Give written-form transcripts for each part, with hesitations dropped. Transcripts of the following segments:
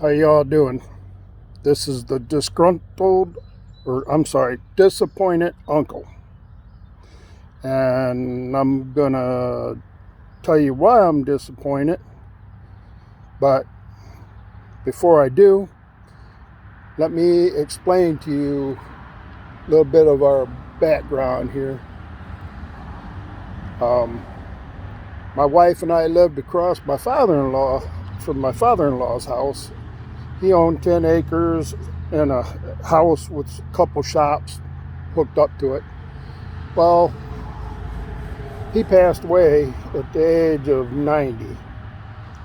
How y'all doing? This is the disappointed uncle. And I'm gonna tell you why I'm disappointed. But before I do, let me explain to you a little bit of our background here. Um, my wife and I lived across from my father-in-law's house. He owned 10 acres and a house with a couple shops hooked up to it. Well, he passed away at the age of 90.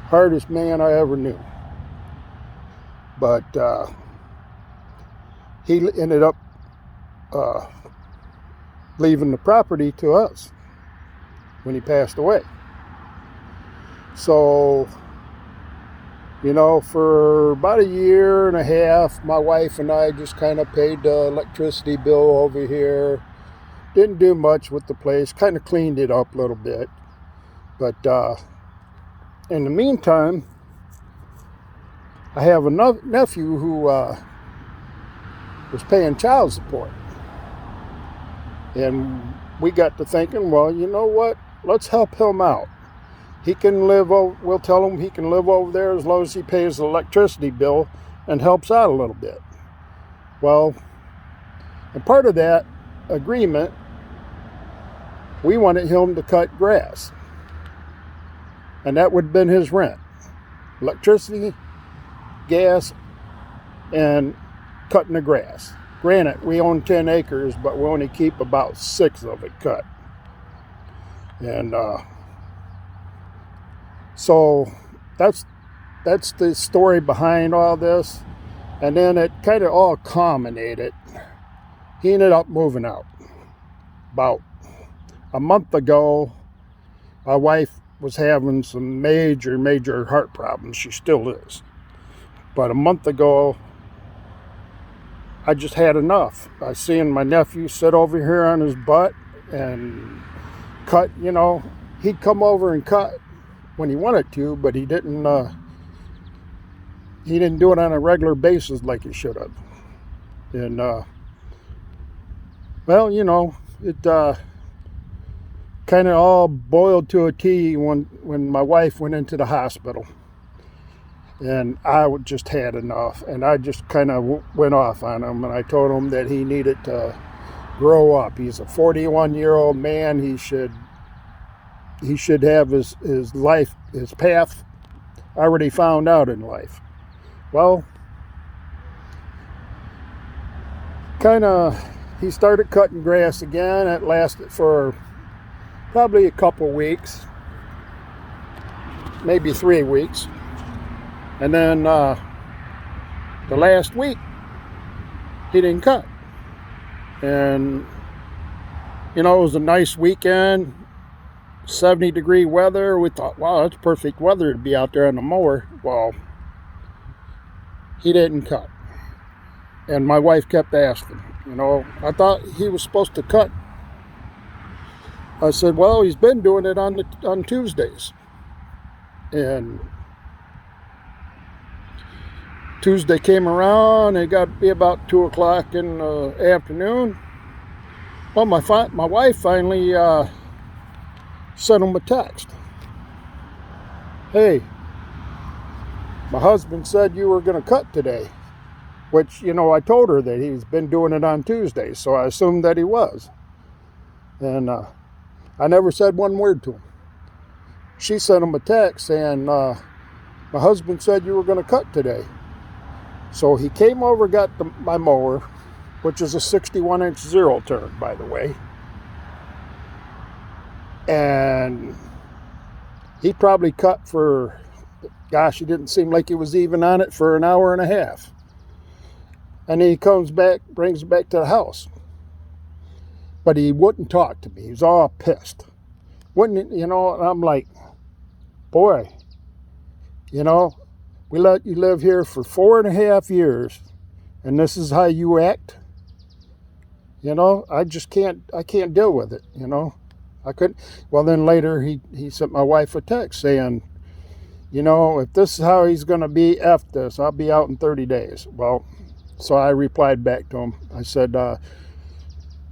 Hardest man I ever knew. But he ended up uh, leaving the property to us when he passed away. So, for about a year and a half, my wife and I just kind of paid the electricity bill over here. Didn't do much with the place, kind of cleaned it up a little bit. But in the meantime, I have a nephew who was paying child support. And we got to thinking, well, you know what? Let's help him out. We'll tell him he can live over there as long as he pays the electricity bill and helps out a little bit. Well, and part of that agreement, we wanted him to cut grass. And that would have been his rent. Electricity, gas, and cutting the grass. Granted, we own 10 acres, but we only keep about 6 of it cut. And so that's the story behind all this. And then it kind of all culminated. He ended up moving out. About a month ago, my wife was having some major heart problems. She still is. But a month ago, I just had enough. I seen my nephew sit over here on his butt and cut, he'd come over and cut when he wanted to, but he didn't do it on a regular basis like he should have. And it kind of all boiled to a T when my wife went into the hospital. And I just had enough, and I just kind of went off on him, and I told him that he needed to grow up. He's a 41-year-old man. He should have his life, his path already found out in life. Well, he started cutting grass again. It lasted for probably a couple weeks, maybe 3 weeks. And then the last week, he didn't cut. And, it was a nice weekend, 70-degree weather. We thought, wow, that's perfect weather to be out there on the mower. Well, he didn't cut. And my wife kept asking, I thought he was supposed to cut. I said, well, he's been doing it on Tuesdays. And Tuesday came around, it got to be about 2 o'clock in the afternoon. Well, my wife finally sent him a text. Hey, my husband said you were going to cut today. Which, I told her that he's been doing it on Tuesdays, so I assumed that he was. And I never said one word to him. She sent him a text saying, my husband said you were going to cut today. So he came over, got my mower, which is a 61-inch zero turn, by the way. And he probably cut for, gosh, it didn't seem like he was even on it for an hour and a half. And he comes back, brings it back to the house. But he wouldn't talk to me. He was all pissed. Wouldn't, and I'm like, boy, we let you live here for 4.5 years, and this is how you act. I just can't deal with it. I couldn't. Well, then later he sent my wife a text saying, you know, if this is how he's going to be, F this, I'll be out in 30 days. Well, so I replied back to him. I said, by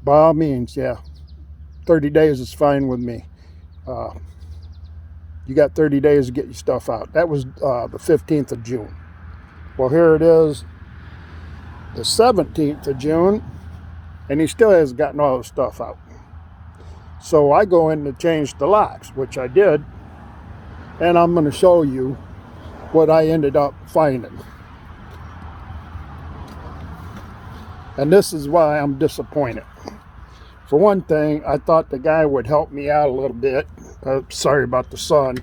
all means, yeah, 30 days is fine with me. You got 30 days to get your stuff out. That was the 15th of June. Well, here it is, the 17th of June, and he still hasn't gotten all his stuff out. So I go in to change the locks, which I did, and I'm going to show you what I ended up finding. And this is why I'm disappointed. For one thing, I thought the guy would help me out a little bit. Sorry about the sun,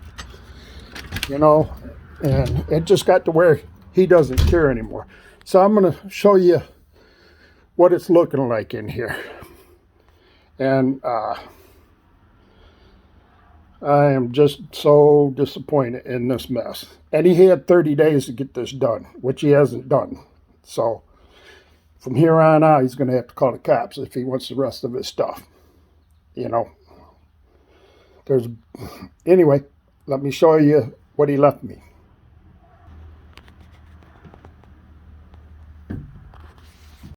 you know, and it just got to where he doesn't care anymore. So I'm going to show you what it's looking like in here. And I am just so disappointed in this mess. And he had 30 days to get this done, which he hasn't done. So from here on out, he's going to have to call the cops if he wants the rest of his stuff. You know, anyway, let me show you what he left me.